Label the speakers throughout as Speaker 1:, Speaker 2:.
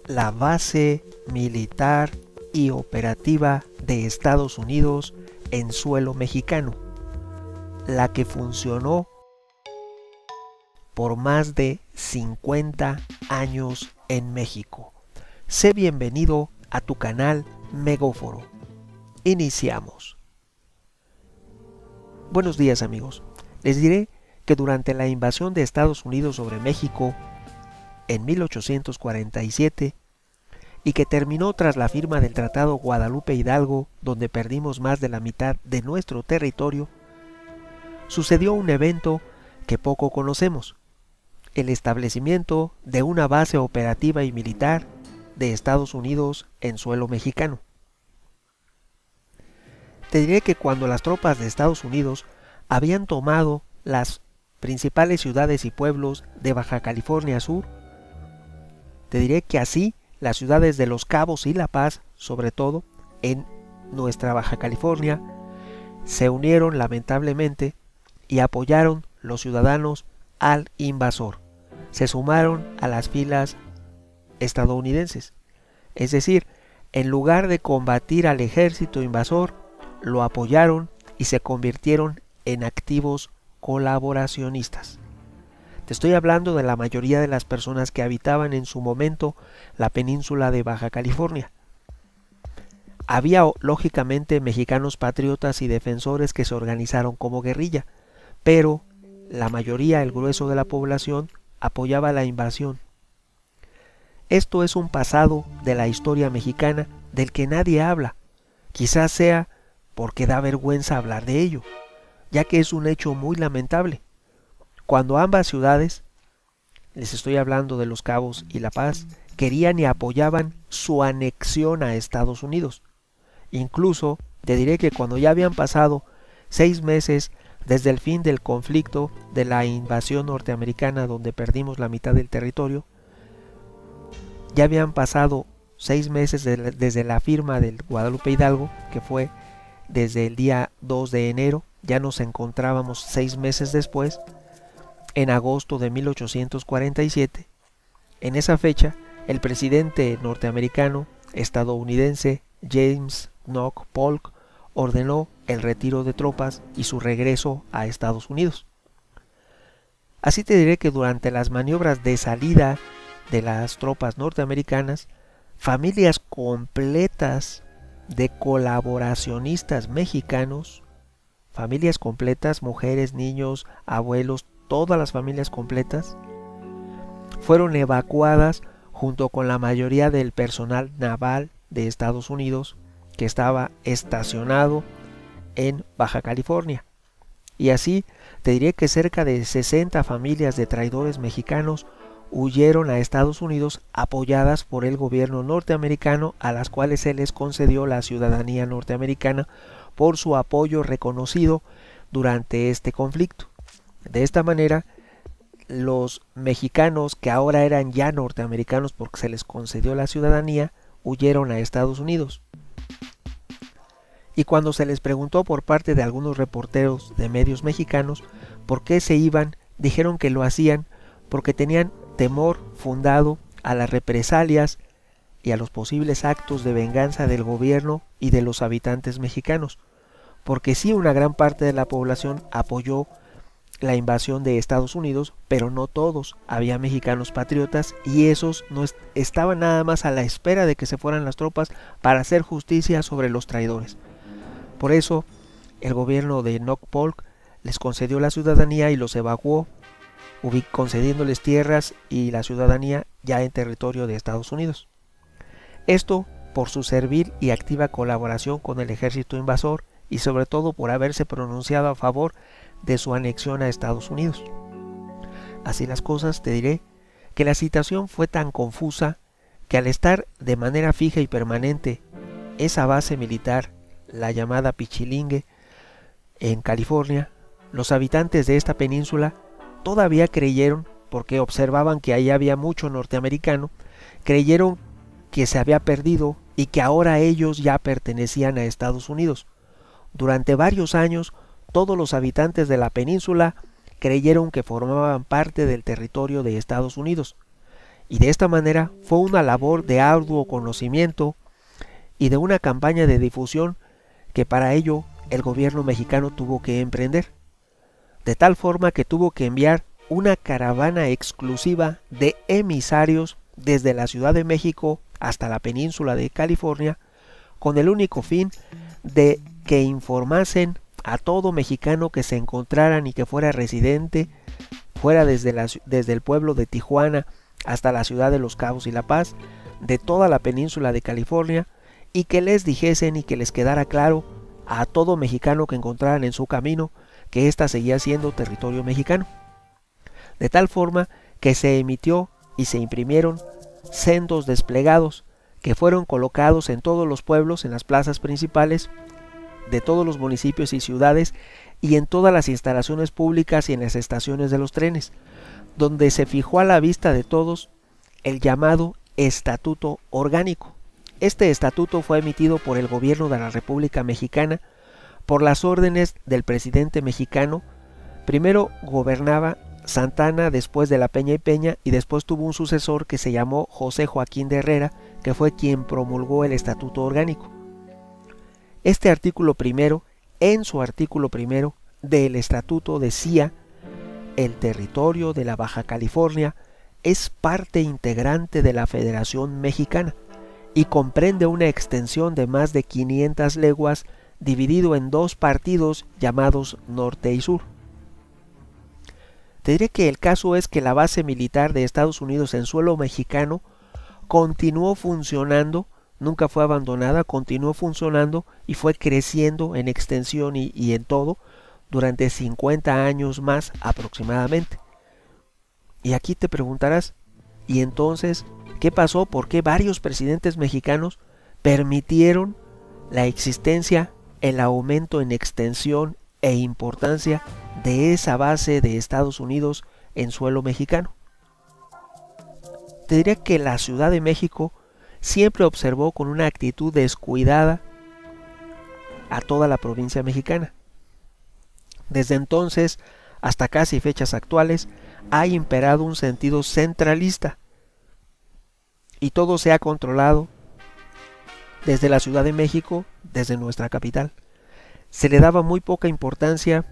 Speaker 1: la base militar y operativa de Estados Unidos en suelo mexicano, la que funcionó por más de 50 años en México. Sé bienvenido a tu canal Megóforo. Iniciamos. Buenos días, amigos. Les diré que durante la invasión de Estados Unidos sobre México en 1847 y que terminó tras la firma del Tratado Guadalupe Hidalgo, donde perdimos más de la mitad de nuestro territorio, sucedió un evento que poco conocemos: el establecimiento de una base operativa y militar de Estados Unidos en suelo mexicano. Te diré que cuando las tropas de Estados Unidos habían tomado las principales ciudades y pueblos de Baja California Sur, te diré que así las ciudades de Los Cabos y La Paz, sobre todo en nuestra Baja California, se unieron lamentablemente y apoyaron los ciudadanos al invasor. Se sumaron a las filas estadounidenses. Es decir, en lugar de combatir al ejército invasor, lo apoyaron y se convirtieron en activos colaboracionistas. Te estoy hablando de la mayoría de las personas que habitaban en su momento la península de Baja California. Había lógicamente mexicanos patriotas y defensores que se organizaron como guerrilla, pero la mayoría, el grueso de la población, apoyaba la invasión. Esto es un pasado de la historia mexicana del que nadie habla. Quizás sea porque da vergüenza hablar de ello, ya que es un hecho muy lamentable. Cuando ambas ciudades, les estoy hablando de Los Cabos y La Paz, querían y apoyaban su anexión a Estados Unidos. Incluso te diré que cuando ya habían pasado 6 meses desde el fin del conflicto de la invasión norteamericana, donde perdimos la mitad del territorio, ya habían pasado 6 meses desde la firma del Guadalupe Hidalgo, que fue desde el día 2 de enero, ya nos encontrábamos 6 meses después, en agosto de 1847. En esa fecha, el presidente norteamericano estadounidense James Knox Polk ordenó el retiro de tropas y su regreso a Estados Unidos. Así te diré que durante las maniobras de salida de las tropas norteamericanas, familias completas de colaboracionistas mexicanos, familias completas, mujeres, niños, abuelos, todas las familias completas, fueron evacuadas junto con la mayoría del personal naval de Estados Unidos que estaba estacionado en Baja California. Y así te diré que cerca de 60 familias de traidores mexicanos huyeron a Estados Unidos apoyadas por el gobierno norteamericano, a las cuales se les concedió la ciudadanía norteamericana por su apoyo reconocido durante este conflicto. De esta manera, los mexicanos que ahora eran ya norteamericanos porque se les concedió la ciudadanía, huyeron a Estados Unidos. Y cuando se les preguntó por parte de algunos reporteros de medios mexicanos por qué se iban, dijeron que lo hacían porque tenían temor fundado a las represalias y a los posibles actos de venganza del gobierno y de los habitantes mexicanos, porque sí, una gran parte de la población apoyó la invasión de Estados Unidos, pero no todos. Había mexicanos patriotas y esos no estaban nada más a la espera de que se fueran las tropas para hacer justicia sobre los traidores. Por eso el gobierno de Knox Polk les concedió la ciudadanía y los evacuó, concediéndoles tierras y la ciudadanía ya en territorio de Estados Unidos. Esto por su servil y activa colaboración con el ejército invasor y sobre todo por haberse pronunciado a favor de su anexión a Estados Unidos. Así las cosas, te diré que la situación fue tan confusa que al estar de manera fija y permanente esa base militar, la llamada Pichilingue, en California, los habitantes de esta península todavía creyeron, porque observaban que ahí había mucho norteamericano, creyeron que se había perdido y que ahora ellos ya pertenecían a Estados Unidos. Durante varios años, todos los habitantes de la península creyeron que formaban parte del territorio de Estados Unidos. y de esta manera fue una labor de arduo conocimiento y de una campaña de difusión que para ello el gobierno mexicano tuvo que emprender, de tal forma que tuvo que enviar una caravana exclusiva de emisarios desde la Ciudad de México hasta la península de California, con el único fin de que informasen a todo mexicano que se encontraran y que fuera residente, fuera desde el pueblo de Tijuana hasta la ciudad de Los Cabos y La Paz, de toda la península de California, y que les dijesen y que les quedara claro a todo mexicano que encontraran en su camino que ésta seguía siendo territorio mexicano. De tal forma que se emitió y se imprimieron sendos desplegados que fueron colocados en todos los pueblos, en las plazas principales de todos los municipios y ciudades, y en todas las instalaciones públicas y en las estaciones de los trenes, donde se fijó a la vista de todos el llamado Estatuto Orgánico. Este estatuto fue emitido por el gobierno de la República Mexicana por las órdenes del presidente mexicano. Primero gobernaba Santa Anna, después de la Peña y Peña, y después tuvo un sucesor que se llamó José Joaquín de Herrera, que fue quien promulgó el Estatuto Orgánico. Este artículo primero, en su artículo primero del estatuto, decía: el territorio de la Baja California es parte integrante de la Federación Mexicana y comprende una extensión de más de 500 leguas dividido en dos partidos llamados Norte y Sur. Te diré que el caso es que la base militar de Estados Unidos en suelo mexicano continuó funcionando, nunca fue abandonada, continuó funcionando y fue creciendo en extensión y en todo durante 50 años más aproximadamente. Y aquí te preguntarás, ¿y entonces qué pasó? ¿Por qué varios presidentes mexicanos permitieron la existencia, el aumento en extensión e importancia de esa base de Estados Unidos en suelo mexicano? Te diré que la Ciudad de México siempre observó con una actitud descuidada a toda la provincia mexicana. Desde entonces hasta casi fechas actuales ha imperado un sentido centralista y todo se ha controlado desde la Ciudad de México, desde nuestra capital. Se le daba muy poca importancia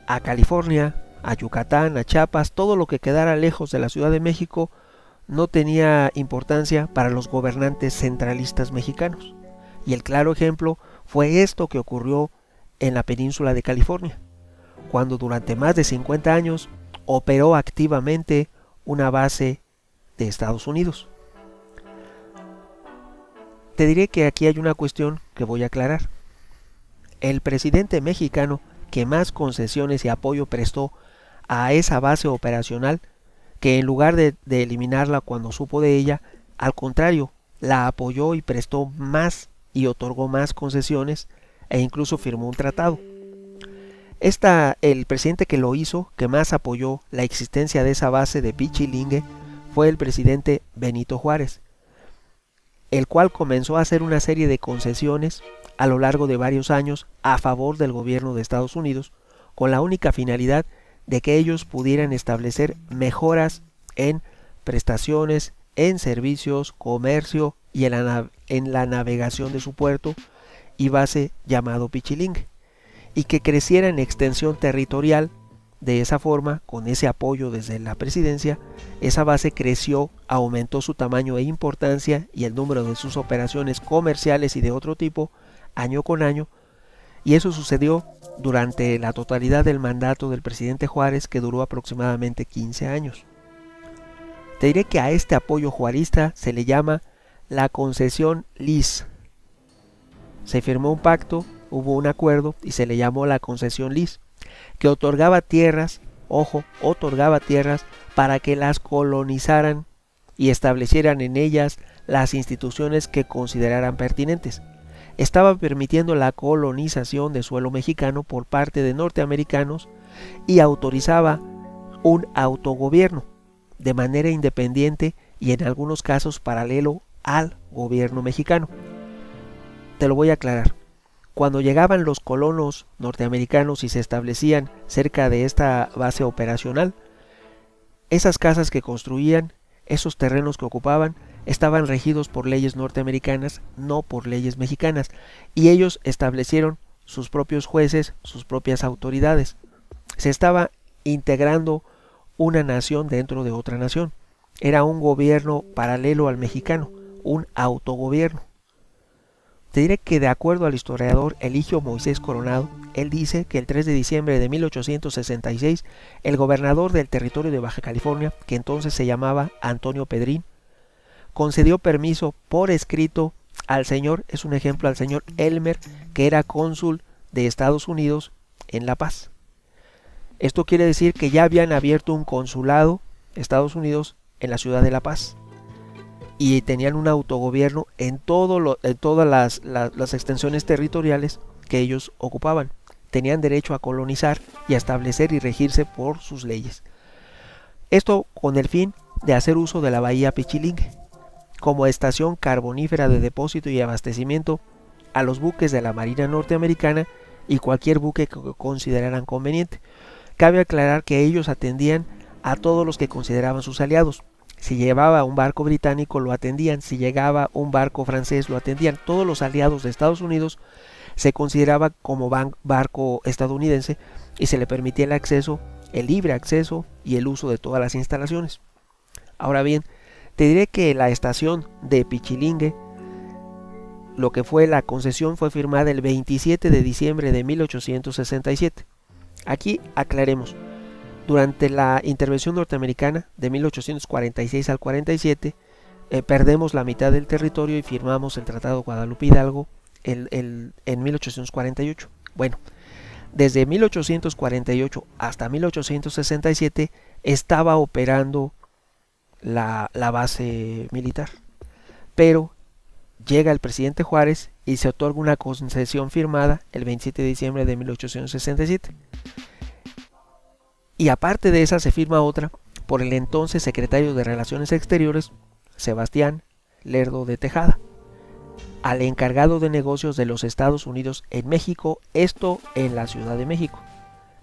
Speaker 1: a California, a Yucatán, a Chiapas. Todo lo que quedara lejos de la Ciudad de México no tenía importancia para los gobernantes centralistas mexicanos. Y el claro ejemplo fue esto que ocurrió en la península de California, cuando durante más de 50 años operó activamente una base de Estados Unidos. Te diré que aquí hay una cuestión que voy a aclarar. El presidente mexicano que más concesiones y apoyo prestó a esa base operacional, que en lugar de eliminarla cuando supo de ella, al contrario, la apoyó y prestó más y otorgó más concesiones e incluso firmó un tratado. El presidente que lo hizo, que más apoyó la existencia de esa base de Pichilingue, fue el presidente Benito Juárez, el cual comenzó a hacer una serie de concesiones a lo largo de varios años a favor del gobierno de Estados Unidos, con la única finalidad de que ellos pudieran establecer mejoras en prestaciones, en servicios, comercio y en la navegación de su puerto y base llamado Pichilingue, y que creciera en extensión territorial. De esa forma, con ese apoyo desde la presidencia, esa base creció, aumentó su tamaño e importancia y el número de sus operaciones comerciales y de otro tipo año con año, y eso sucedió durante la totalidad del mandato del presidente Juárez, que duró aproximadamente 15 años. Te diré que a este apoyo juarista se le llama la concesión LIS. Se firmó un pacto, hubo un acuerdo y se le llamó la concesión LIS, que otorgaba tierras, ojo, otorgaba tierras para que las colonizaran y establecieran en ellas las instituciones que consideraran pertinentes. Estaba permitiendo la colonización de suelo mexicano por parte de norteamericanos y autorizaba un autogobierno de manera independiente y en algunos casos paralelo al gobierno mexicano. Te lo voy a aclarar. Cuando llegaban los colonos norteamericanos y se establecían cerca de esta base operacional, esas casas que construían esos terrenos que ocupaban estaban regidos por leyes norteamericanas, no por leyes mexicanas, y ellos establecieron sus propios jueces, sus propias autoridades. Se estaba integrando una nación dentro de otra nación. Era un gobierno paralelo al mexicano, un autogobierno. Te diré que de acuerdo al historiador Eligio Moisés Coronado, él dice que el 3 de diciembre de 1866, el gobernador del territorio de Baja California, que entonces se llamaba Antonio Pedrín, concedió permiso por escrito al señor, es un ejemplo, al señor Elmer, que era cónsul de Estados Unidos en La Paz. Esto quiere decir que ya habían abierto un consulado Estados Unidos en la ciudad de La Paz y tenían un autogobierno en todas las extensiones territoriales que ellos ocupaban. Tenían derecho a colonizar y a establecer y regirse por sus leyes. Esto con el fin de hacer uso de la bahía Pichilingue como estación carbonífera de depósito y abastecimiento a los buques de la Marina norteamericana y cualquier buque que consideraran conveniente. Cabe aclarar que ellos atendían a todos los que consideraban sus aliados. Si llevaba un barco británico lo atendían, si llegaba un barco francés lo atendían. Todos los aliados de Estados Unidos se consideraba como barco estadounidense y se le permitía el acceso, el libre acceso y el uso de todas las instalaciones. Ahora bien, te diré que la estación de Pichilingue, lo que fue la concesión, fue firmada el 27 de diciembre de 1867. Aquí aclaremos, durante la intervención norteamericana de 1846 al 47, perdemos la mitad del territorio y firmamos el Tratado Guadalupe Hidalgo en 1848. Bueno, desde 1848 hasta 1867 estaba operando la base militar, pero llega el presidente Juárez y se otorga una concesión firmada el 27 de diciembre de 1867. Y aparte de esa se firma otra por el entonces secretario de Relaciones Exteriores, Sebastián Lerdo de Tejada, al encargado de negocios de los Estados Unidos en México, esto en la Ciudad de México.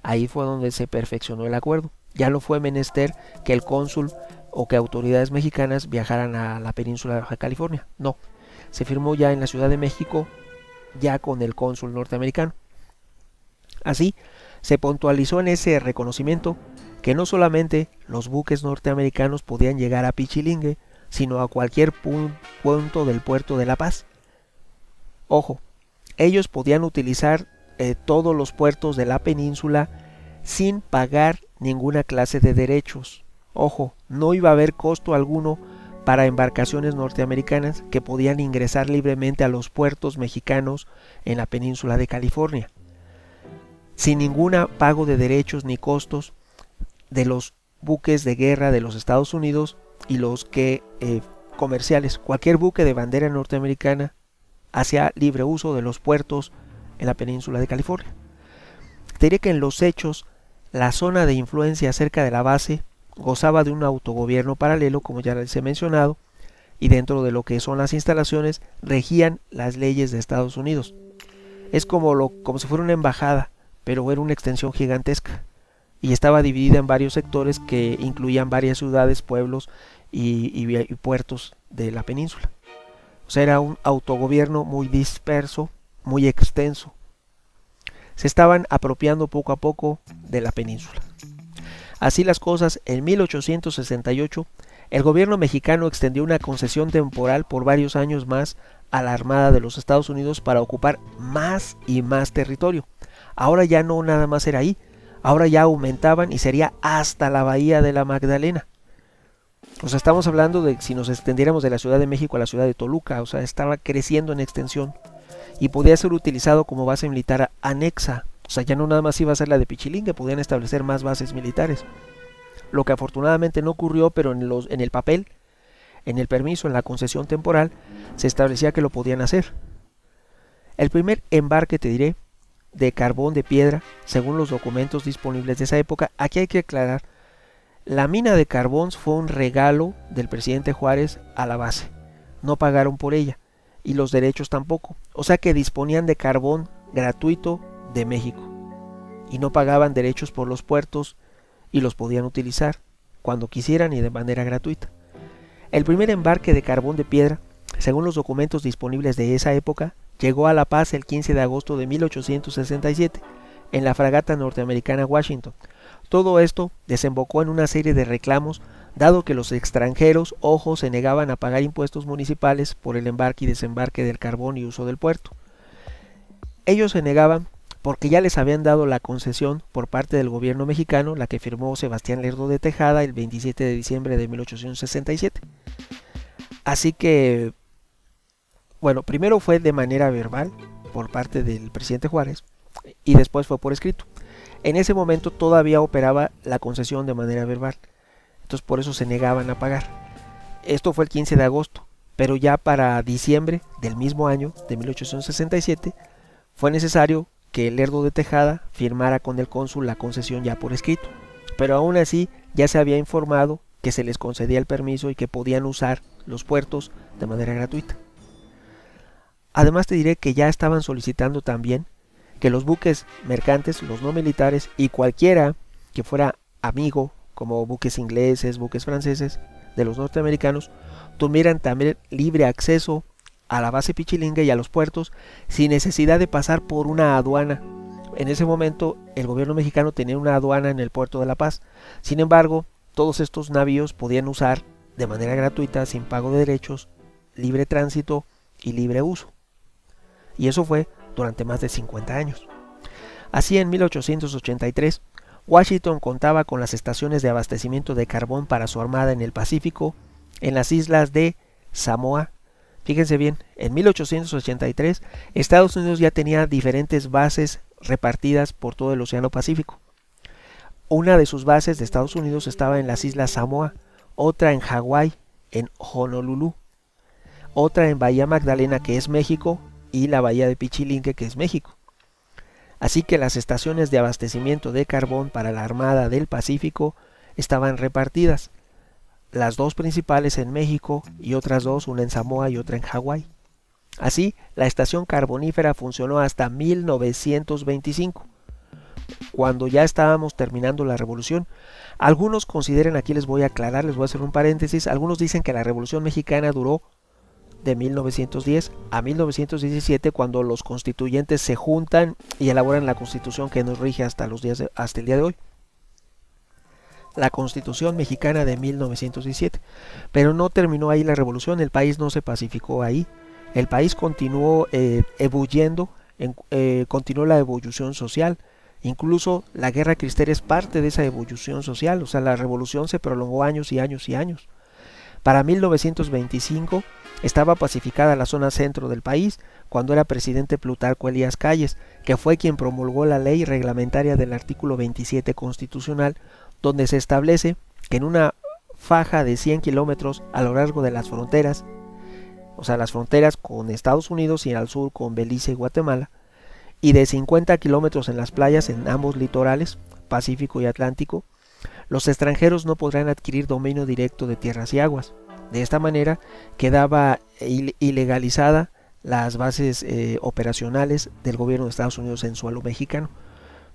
Speaker 1: Ahí fue donde se perfeccionó el acuerdo. Ya no fue menester que el cónsul o que autoridades mexicanas viajaran a la península de Baja California. No, se firmó ya en la Ciudad de México, ya con el cónsul norteamericano. Así, se puntualizó en ese reconocimiento que no solamente los buques norteamericanos podían llegar a Pichilingue, sino a cualquier punto del puerto de La Paz. Ojo, ellos podían utilizar todos los puertos de la península sin pagar ninguna clase de derechos. Ojo, no iba a haber costo alguno para embarcaciones norteamericanas que podían ingresar libremente a los puertos mexicanos en la península de California, sin ningún pago de derechos ni costos de los buques de guerra de los Estados Unidos y los que comerciales. Cualquier buque de bandera norteamericana hacía libre uso de los puertos en la península de California. Te diré que en los hechos la zona de influencia cerca de la base gozaba de un autogobierno paralelo, como ya les he mencionado, y dentro de lo que son las instalaciones regían las leyes de Estados Unidos. Es como si fuera una embajada, pero era una extensión gigantesca y estaba dividida en varios sectores que incluían varias ciudades, pueblos y puertos de la península. O sea, era un autogobierno muy disperso, muy extenso. Se estaban apropiando poco a poco de la península. Así las cosas, en 1868 el gobierno mexicano extendió una concesión temporal por varios años más a la Armada de los Estados Unidos para ocupar más y más territorio. Ahora ya no nada más era ahí, ahora ya aumentaban y sería hasta la bahía de la Magdalena. O sea, estamos hablando de si nos extendiéramos de la Ciudad de México a la ciudad de Toluca, o sea, estaba creciendo en extensión y podía ser utilizado como base militar anexa. O sea, ya no nada más iba a ser la de Pichilingue, podían establecer más bases militares. Lo que afortunadamente no ocurrió, pero en el papel, en el permiso, en la concesión temporal, se establecía que lo podían hacer. El primer embarque, te diré, de carbón de piedra, según los documentos disponibles de esa época, aquí hay que aclarar, la mina de carbón fue un regalo del presidente Juárez a la base. No pagaron por ella, y los derechos tampoco. O sea que disponían de carbón gratuito de México y no pagaban derechos por los puertos y los podían utilizar cuando quisieran y de manera gratuita. El primer embarque de carbón de piedra, según los documentos disponibles de esa época, llegó a La Paz el 15 de agosto de 1867, en la fragata norteamericana Washington. Todo esto desembocó en una serie de reclamos, dado que los extranjeros, se negaban a pagar impuestos municipales por el embarque y desembarque del carbón y uso del puerto. Ellos se negaban porque ya les habían dado la concesión por parte del gobierno mexicano, la que firmó Sebastián Lerdo de Tejada el 27 de diciembre de 1867. Así que, bueno, primero fue de manera verbal por parte del presidente Juárez y después fue por escrito. En ese momento todavía operaba la concesión de manera verbal, entonces por eso se negaban a pagar. Esto fue el 15 de agosto, pero ya para diciembre del mismo año, de 1867, fue necesario que Lerdo de Tejada firmara con el cónsul la concesión ya por escrito, pero aún así ya se había informado que se les concedía el permiso y que podían usar los puertos de manera gratuita. Además te diré que ya estaban solicitando también que los buques mercantes, los no militares y cualquiera que fuera amigo, como buques ingleses, buques franceses, de los norteamericanos, tuvieran también libre acceso a la base Pichilingue y a los puertos sin necesidad de pasar por una aduana. En ese momento el gobierno mexicano tenía una aduana en el puerto de La Paz. Sin embargo, todos estos navíos podían usar de manera gratuita, sin pago de derechos, libre tránsito y libre uso. Y eso fue durante más de 50 años. Así, en 1883, Washington contaba con las estaciones de abastecimiento de carbón para su armada en el Pacífico, en las islas de Samoa. Fíjense bien, en 1883 Estados Unidos ya tenía diferentes bases repartidas por todo el Océano Pacífico. Una de sus bases de Estados Unidos estaba en las islas Samoa, otra en Hawái, en Honolulu, otra en Bahía Magdalena, que es México, y la bahía de Pichilingue, que es México. Así que las estaciones de abastecimiento de carbón para la Armada del Pacífico estaban repartidas, las dos principales en México y otras dos, una en Samoa y otra en Hawái. Así, la estación carbonífera funcionó hasta 1925, cuando ya estábamos terminando la revolución. Algunos consideran, aquí les voy a aclarar, les voy a hacer un paréntesis, algunos dicen que la Revolución Mexicana duró de 1910 a 1917, cuando los constituyentes se juntan y elaboran la Constitución que nos rige hasta el día de hoy, la Constitución Mexicana de 1917. Pero no terminó ahí la revolución, el país no se pacificó ahí, el país continuó ebulliendo, continuó la evolución social. Incluso la guerra cristera es parte de esa evolución social, o sea, la revolución se prolongó años y años y años. Para 1925 estaba pacificada la zona centro del país, cuando era presidente Plutarco Elías Calles, que fue quien promulgó la ley reglamentaria del artículo 27 constitucional, donde se establece que en una faja de 100 kilómetros a lo largo de las fronteras, o sea, las fronteras con Estados Unidos y al sur con Belice y Guatemala, y de 50 kilómetros en las playas en ambos litorales, Pacífico y Atlántico, los extranjeros no podrán adquirir dominio directo de tierras y aguas. De esta manera quedaba ilegalizada las bases operacionales del gobierno de Estados Unidos en suelo mexicano.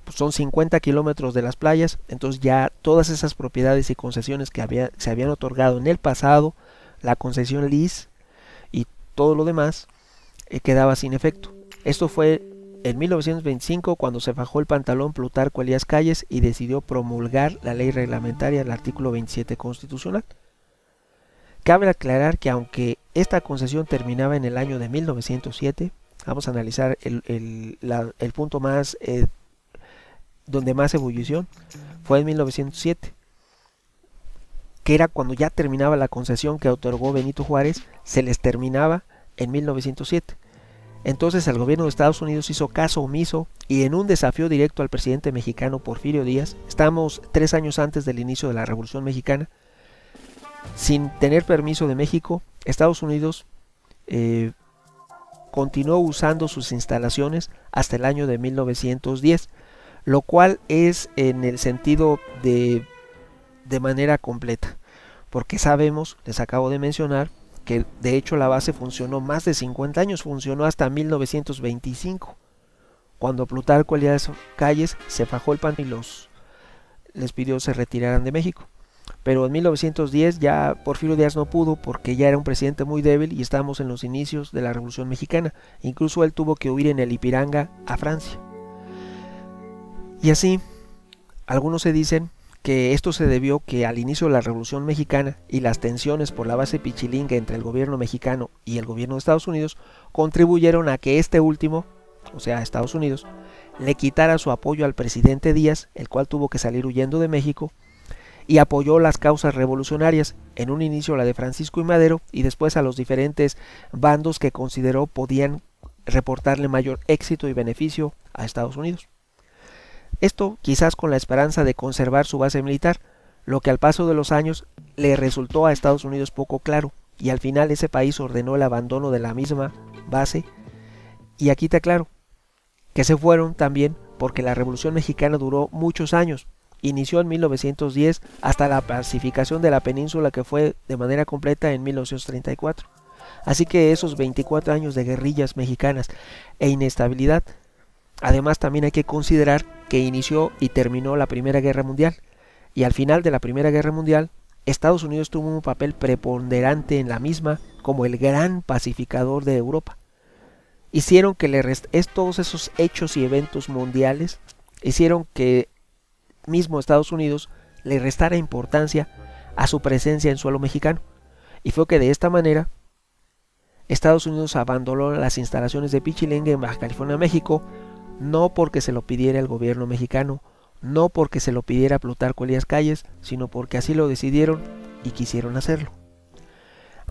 Speaker 1: Pues son 50 kilómetros de las playas, entonces ya todas esas propiedades y concesiones que se habían otorgado en el pasado, la concesión lease y todo lo demás, quedaba sin efecto. Esto fue en 1925 cuando se fajó el pantalón Plutarco Elías Calles y decidió promulgar la ley reglamentaria del artículo 27 constitucional. Cabe aclarar que aunque esta concesión terminaba en el año de 1907, vamos a analizar el punto más donde más ebullición fue en 1907, que era cuando ya terminaba la concesión que otorgó Benito Juárez, se les terminaba en 1907. Entonces el gobierno de Estados Unidos hizo caso omiso y en un desafío directo al presidente mexicano Porfirio Díaz, estamos 3 años antes del inicio de la Revolución Mexicana, sin tener permiso de México, Estados Unidos continuó usando sus instalaciones hasta el año de 1910, lo cual es en el sentido de manera completa, porque sabemos, les acabo de mencionar, que de hecho la base funcionó más de 50 años, funcionó hasta 1925, cuando Plutarco Elías Calles se fajó el pan y les pidió se retiraran de México. pero en 1910 ya Porfirio Díaz no pudo porque ya era un presidente muy débil y estábamos en los inicios de la Revolución Mexicana. Incluso él tuvo que huir en el Ipiranga a Francia. Y así, algunos se dicen que esto se debió que al inicio de la Revolución Mexicana y las tensiones por la base pichilinga entre el gobierno mexicano y el gobierno de Estados Unidos contribuyeron a que este último, o sea Estados Unidos, le quitara su apoyo al presidente Díaz, el cual tuvo que salir huyendo de México, y apoyó las causas revolucionarias, en un inicio la de Francisco y Madero y después a los diferentes bandos que consideró podían reportarle mayor éxito y beneficio a Estados Unidos. Esto quizás con la esperanza de conservar su base militar, lo que al paso de los años le resultó a Estados Unidos poco claro, y al final ese país ordenó el abandono de la misma base. Y aquí está claro que se fueron también porque la Revolución Mexicana duró muchos años. Inició en 1910 hasta la pacificación de la península, que fue de manera completa en 1934. Así que esos 24 años de guerrillas mexicanas e inestabilidad. Además también hay que considerar que inició y terminó la Primera Guerra Mundial, y al final de la Primera Guerra Mundial Estados Unidos tuvo un papel preponderante en la misma como el gran pacificador de Europa. Hicieron que todos esos hechos y eventos mundiales hicieron que mismo Estados Unidos le restara importancia a su presencia en suelo mexicano, y fue que de esta manera Estados Unidos abandonó las instalaciones de Pichilingue en Baja California, México, no porque se lo pidiera el gobierno mexicano, no porque se lo pidiera Plutarco Elías Calles, sino porque así lo decidieron y quisieron hacerlo.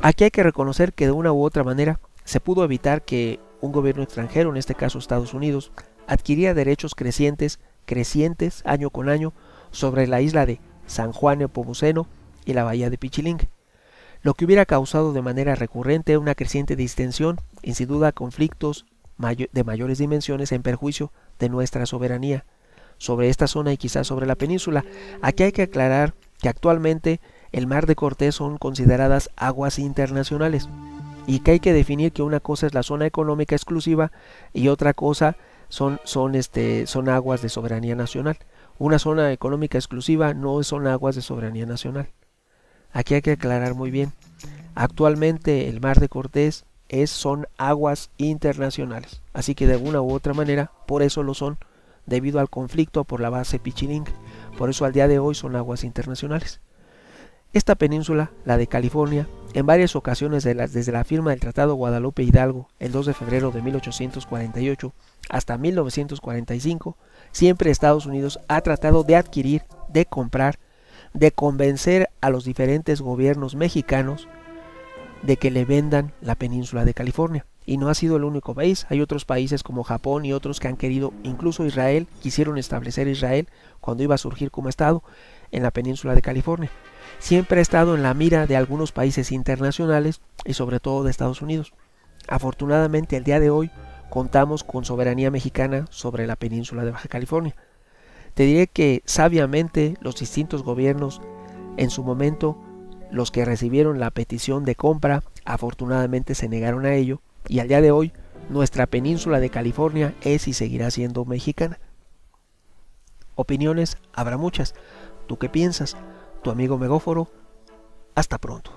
Speaker 1: Aquí hay que reconocer que de una u otra manera se pudo evitar que un gobierno extranjero, en este caso Estados Unidos, adquiría derechos crecientes año con año sobre la isla de San Juan Nepomuceno y la bahía de Pichilingue, lo que hubiera causado de manera recurrente una creciente distensión y sin duda conflictos de mayores dimensiones en perjuicio de nuestra soberanía sobre esta zona y quizás sobre la península. Aquí hay que aclarar que actualmente el Mar de Cortés son consideradas aguas internacionales y que hay que definir que una cosa es la zona económica exclusiva y otra cosa son aguas de soberanía nacional. Una zona económica exclusiva no son aguas de soberanía nacional. Aquí hay que aclarar muy bien. Actualmente el Mar de Cortés son aguas internacionales, así que de una u otra manera por eso lo son, debido al conflicto por la base Pichilingue. Por eso al día de hoy son aguas internacionales. Esta península, la de California, en varias ocasiones desde la firma del Tratado Guadalupe Hidalgo el 2 de febrero de 1848 hasta 1945, siempre Estados Unidos ha tratado de adquirir, de comprar, de convencer a los diferentes gobiernos mexicanos de que le vendan la península de California. Y no ha sido el único país, hay otros países como Japón y otros que han querido, incluso Israel, quisieron establecer Israel cuando iba a surgir como estado en la península de California. Siempre ha estado en la mira de algunos países internacionales y sobre todo de Estados Unidos. Afortunadamente el día de hoy contamos con soberanía mexicana sobre la península de Baja California. Te diré que sabiamente los distintos gobiernos en su momento, los que recibieron la petición de compra, afortunadamente se negaron a ello, y al día de hoy nuestra península de California es y seguirá siendo mexicana. Opiniones habrá muchas. ¿Tú qué piensas? Tu amigo Megóforo. Hasta pronto.